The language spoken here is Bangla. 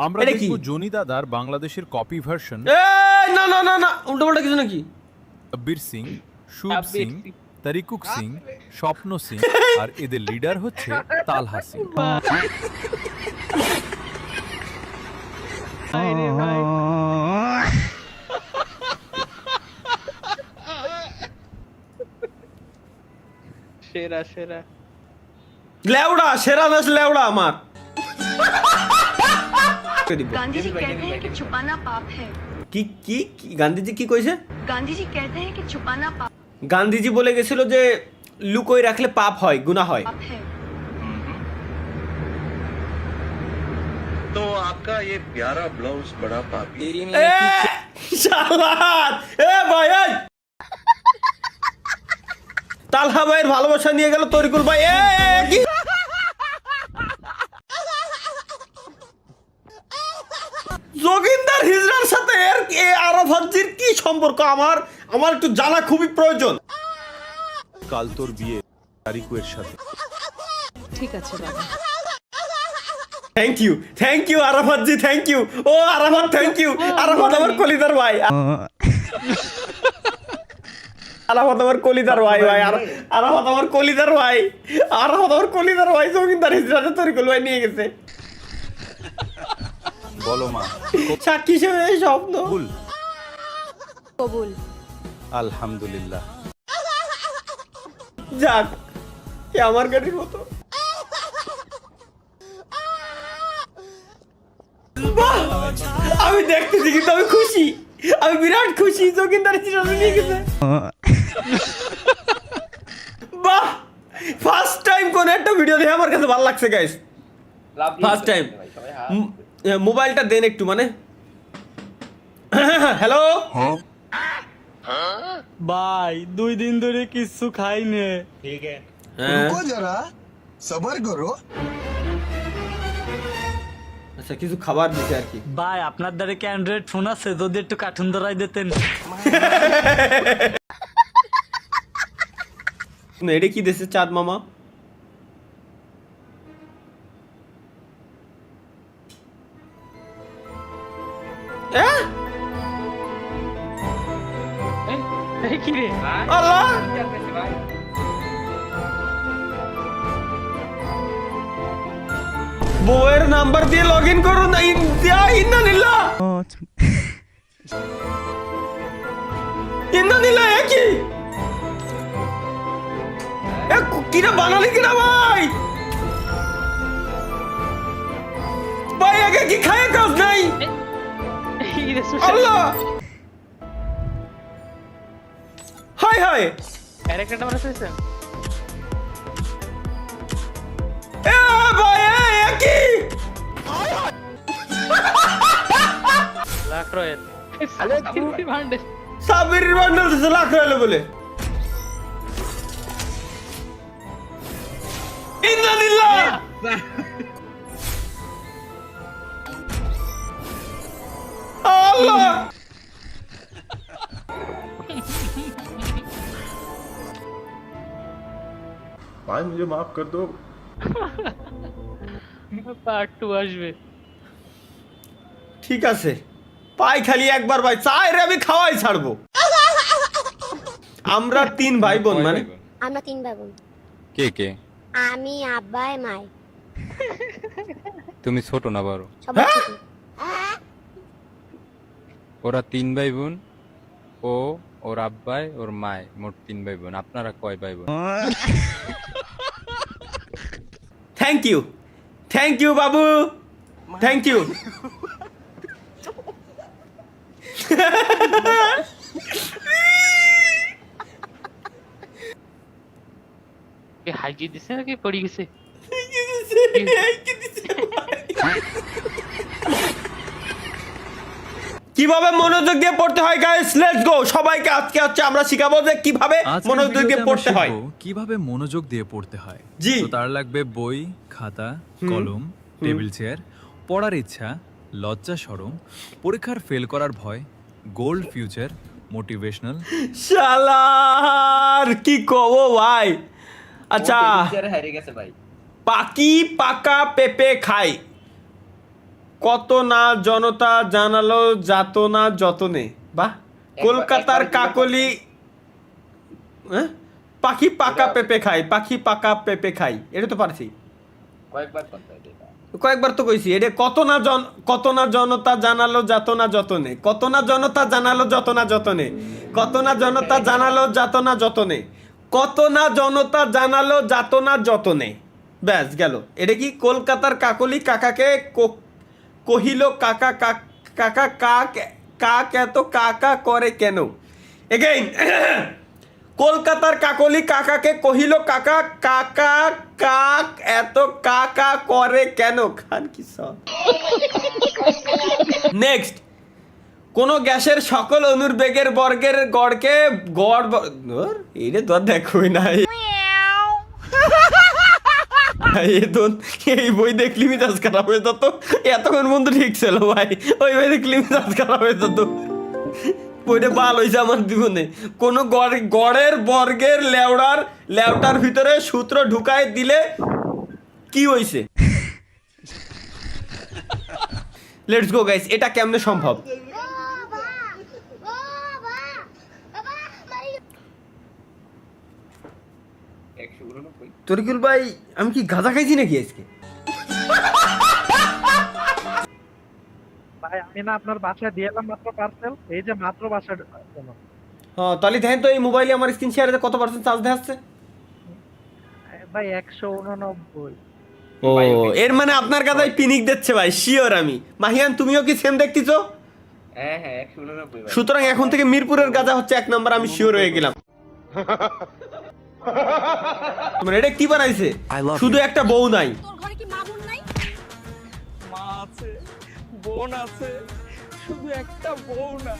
আমরা দেখব জনি দাদার বাংলাদেশের কপি ভার্সন। না না না না, উল্টোপাল্টা কিছু নাকি? আব্বির সিং, শুভ সিং, তারিকুক সিং, স্বপ্ন সিং আর এদের লিডার হচ্ছে তালহা সিং। সেরা সেরা লেউড়া সেরা নাচ লেউড়া আমার। गांधी जी कहते हैं कि छुपाना पाप है। কি কি কি গান্ধীজি কি কইছে? गांधी जी कहते हैं कि छुपाना पाप গান্ধীজি বলে গেছিল যে লুকোই রাখলে পাপ হয়, গুনাহ হয়। है। तो आपका ये प्यारा ब्लाउज बड़ा पापी। শালাত এ ভাই এই তালহা ভাইয়ের ভালোবাসা নিয়ে গেল তরিকুল ভাই। কি যোগিন্দার হিজড়ার সাথে এর আরাফাতজির কি সম্পর্ক? আমার আমার একটু জানা খুবই প্রয়োজন। কাল তোর বিয়ে তারিকুয়ের সাথে। ঠিক আছে বাবা। থ্যাংক ইউ আরাফাতজি, থ্যাংক ইউ। ও আরাফাত থ্যাংক ইউ। আরাফাত আমার কলিদার ভাই, আরাফাত আমার কলিদার ভাই ভাই আরাফাত আমার কলিদার ভাই, আরাফাত আমার কলিদার ভাই। যোগিন্দার হিজড়াতে তরিকুল ভাই নিয়ে গেছে। বলো মা, সাক্ষী হিসেবে এই স্বপ্ন কবুল? কবুল। আলহামদুলিল্লাহ। যাক, এ আমার গাড়ির মতো। বাহ! আমি দেখতেছি কিন্তু আমি খুশি, আমি বিরাট খুশি। যোগিন্দার হিজড়াতে নিয়ে গেছে। বাহ! ফার্স্ট টাইম কোন একটা ভিডিও দেখে আমার কাছে ভালো লাগছে গাইস। First time. মোবাইলটা দেন একটু, মানে হ্যালো ভাই 2 দিন ধরে কিছু খাইনে। रुको जरा सबर करो। আচ্ছা, কিছু খাবার দিতে আর কি। ভাই আপনার দ্বারা কি অ্যান্ড্রয়েড ফোন আছে? যদি একটু কার্টুন ধরাই দিতেন। এটা কি দেশে চাঁদ মামা? কি রে আল্লাহ, বউয়ের নাম্বার দিয়ে লগ ইন করুন। ইন্নালিল্লাহ ইন্নালিল্লাহ। কি কিনা বানালি কিনা ভাই? ভাই আগে কি খায় কাজ নাই? আল্লাহ, হাই হাই। ক্যারেক্টারটা মনে আছে? এ ভাই এ কি লাখ রয়েল সালে কি ভান্ডে সাবির বান্ডল দিছে লাখ রইলো বলে। ইন্নালিল্লাহ। আল্লাহ, ভাই मुझे माफ कर दो। পার্ট 2 আসবে। ঠিক আছে, পাই খালি একবার ভাই, চাই রে আমি খাওয়াই ছাড়বো। আমরা 3 ভাই বোন, মানে আমরা 3 ভাই বোন। কে কে? আমি, আব্বাই, মাই। তুমি ছোট না বড়? সবাই ছোট। ওরা 3 ভাই বোন, ও ওর আব্বাই ওর মায়, মোট 3 ভাই বোন। আপনারা কয় ভাই বোন? Thank you Babu, thank you. কি হাইজি দিছে নাকি পড়ি গেছে? কিভাবে মনোযোগ দিয়ে পড়তে হয় গাইস, লেটস গো। সবাইকে আজকে আমরা শিখাবো যে কিভাবে মনোযোগ দিয়ে পড়তে হয়। কিভাবে মনোযোগ দিয়ে পড়তে হয়। জি। তো তার লাগবে বই, খাতা, কলম, টেবিল চেয়ার, পড়ার ইচ্ছা, লজ্জা শরম, পরীক্ষার ফেল করার ভয়, গোল্ড ফিউচার, মোটিভেশনাল। শালার কি কব ভাই। আচ্ছা, পাকি পাকা পেঁপে খাই, কত না জনতা জানালো যাতনা যতনে, বাহ। কলকাতার কাকলি, হ্যাঁ? পাখি পাকা পেঁপে খাই, পাখি পাকা পেঁপে খাই, এটা তো পারছি, কয়েকবার তো কইছি। এটা কত না জনতা জানালো যাতনা যতনে, কত না জনতা জানালো যাতনা যতনে, কত না জনতা জানালো যাতনা যতনে, কত না জনতা জানালো যাতনা যতনে, ব্যাস গেল। এটা কি? কলকাতার কাকলি কাকাকে কহিল কাকা কাকা কাক কাক এত কাকা করে কেন? এগেইন, কলকাতার কাকলি কাকাকে কহিল কাকা কাকা কাক এত কাকা করে কেন? খান কি সব। নেক্সট, কোন গ্যাসের সকল অনুর্বেগের বর্গের গড়কে গড় এইটা তো দেখোই নাই। এই বই দেখলি মিজাজ খারাপ হয়ে যেত, এতক্ষণ বন্ধু ঠিক ছিল ভাই, ওই বই দেখলি মিজাজ খারাপ হয়ে যেত। বইটা ভালো হয়েছে আমার জীবনে। কোন গড়ের বর্গের লেওটার ভিতরে সূত্র ঢুকায় দিলে কি হইছে? লেটস গো গাইস, এটা কেমনে সম্ভব? তরিকুল ভাই, আমি কি গাঁজা খাইছি নাকি আজকে? ভাই আমি না আপনার বাসায় দিয়ে এলাম মাত্র পার্সেল, এই যে মাত্র বাসায় হ্যাঁ, তাহলে দেখেন তো এই মোবাইলে আমার স্ক্রিন শেয়ারে কত পার্সেন্ট চার্জ দেখাচ্ছে? ভাই 189। ও, এর মানে আপনার কাছে পিনিক দিচ্ছে ভাই, শিওর আমি। মাহিয়ান, তুমিও কি সেম দেখতেছো? হ্যাঁ হ্যাঁ 189। সুতরাং এখন থেকে মিরপুরের গাঁজা হচ্ছে 1 নাম্বার, আমি শিওর হয়ে গেলাম। মানে এটা কি বানাইছে? শুধু একটা বউ নাই, তোর ঘরে কি মা বোন নাই? মা আছে, বোন আছে, শুধু একটা বউ না।